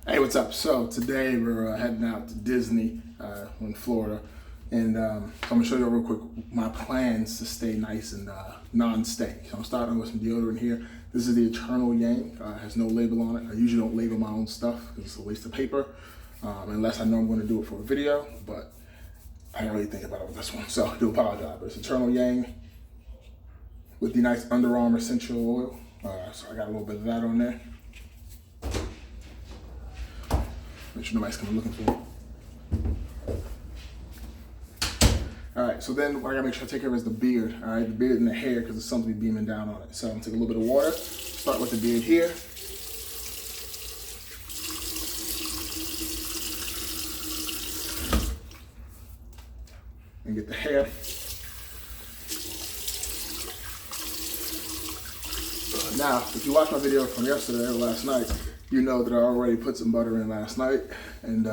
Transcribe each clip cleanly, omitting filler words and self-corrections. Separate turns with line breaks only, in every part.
Hey, what's up? So today we're heading out to Disney in Florida, and so I'm gonna show you real quick my plans to stay nice and non-stank. So I'm starting with some deodorant here. This is the Eternal Yang. Has no label on it. I usually don't label my own stuff because it's a waste of paper, unless I know I'm going to do it for a video. But I didn't really think about it with this one, so I do apologize. But it's Eternal Yang with the nice Under Armour essential oil. So I got a little bit of that on there. Make sure nobody's coming looking for it. All right, so then what I gotta make sure I take care of is the beard. All right, the beard and the hair, because the sun's gonna be beaming down on it. So I'm gonna take a little bit of water, start with the beard here. And get the hair. Now, if you watched my video from yesterday or last night, you know that I already put some butter in last night. And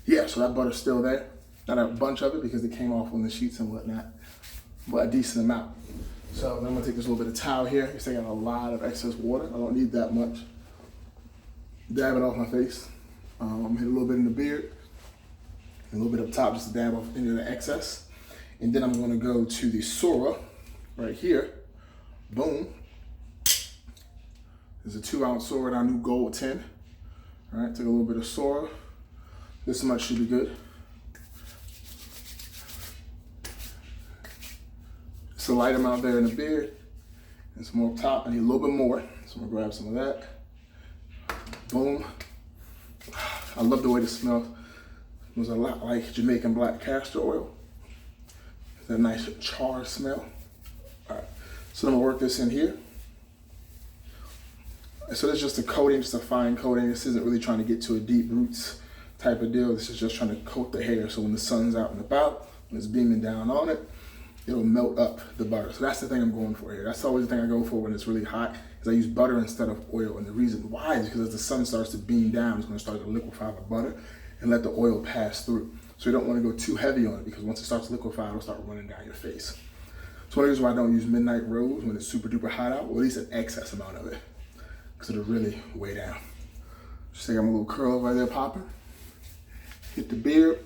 yeah, so that butter's still there. Not a bunch of it because it came off on the sheets and whatnot, but a decent amount. So then I'm gonna take this little bit of towel here. It's taking a lot of excess water. I don't need that much. Dab it off my face. Hit a little bit in the beard. And a little bit up top just to dab off any of the excess. And then I'm gonna go to the Sora right here. Boom. There's a 2-ounce Sora in our new gold tin. All right, take a little bit of Sora. This much should be good. It's a light amount there in the beard. And some more up top. I need a little bit more. So I'm gonna grab some of that. Boom. I love the way this smells. It smells a lot like Jamaican black castor oil. It's a nice char smell. All right, so I'm gonna work this in here. So this is just a coating, just a fine coating. This isn't really trying to get to a deep roots type of deal. This is just trying to coat the hair so when the sun's out and about, when it's beaming down on it, it'll melt up the butter. So that's the thing I'm going for here. That's always the thing I go for when it's really hot, is I use butter instead of oil. And the reason why is because as the sun starts to beam down, it's gonna start to liquefy the butter and let the oil pass through. So you don't wanna go too heavy on it because once it starts to liquefy, it'll start running down your face. So one of the reasons why I don't use Midnight Rose when it's super duper hot out, or at least an excess amount of it, because it'll really weigh down. Just take my little curl right there popping. Hit the beard.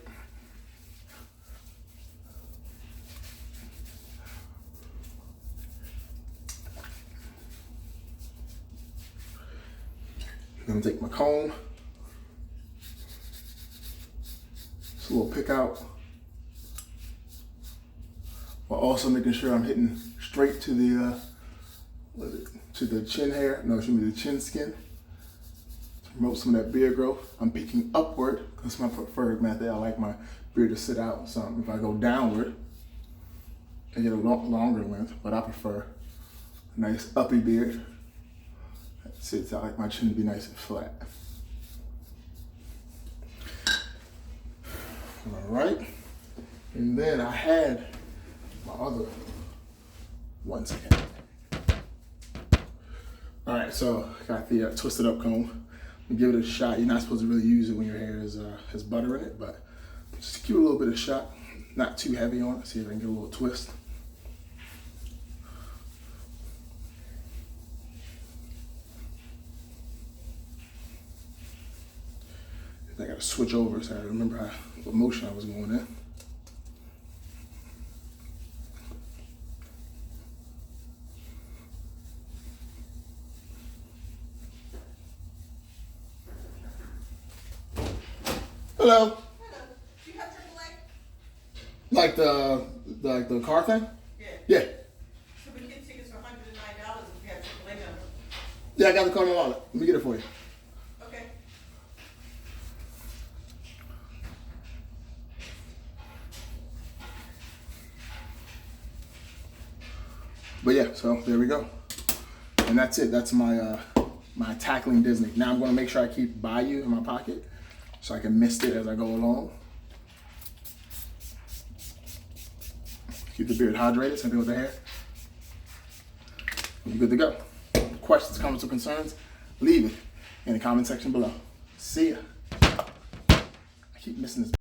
Then I'm gonna take my comb. Just a little pick out. While also making sure I'm hitting straight to the to the chin hair, no, excuse me, the chin skin. To promote some of that beard growth. I'm picking upward because it's my preferred method. I like my beard to sit out. So if I go downward, I get a longer length, but I prefer a nice uppy beard that sits out. I like my chin to be nice and flat. All right, and then I had my other one second. All right, so I got the twisted up comb. Give it a shot. You're not supposed to really use it when your hair has butter in it, but just give it a little bit of shot. Not too heavy on it. See if I can get a little twist. I got to switch over so I remember what motion I was going in. Hello.
Hello. Do you have AAA?
Like the car thing?
Yeah.
Yeah.
So we get tickets for $109 if you have AAA number.
Yeah, I got the car in my wallet. Let me get it for you.
Okay.
But yeah, so there we go. And that's it. That's my my tackling Disney. Now I'm gonna make sure I keep Bayou in my pocket so I can mist it as I go along. Keep the beard hydrated, same thing with the hair. You're good to go. Questions, comments, or concerns, leave it in the comment section below. See ya. I keep missing this.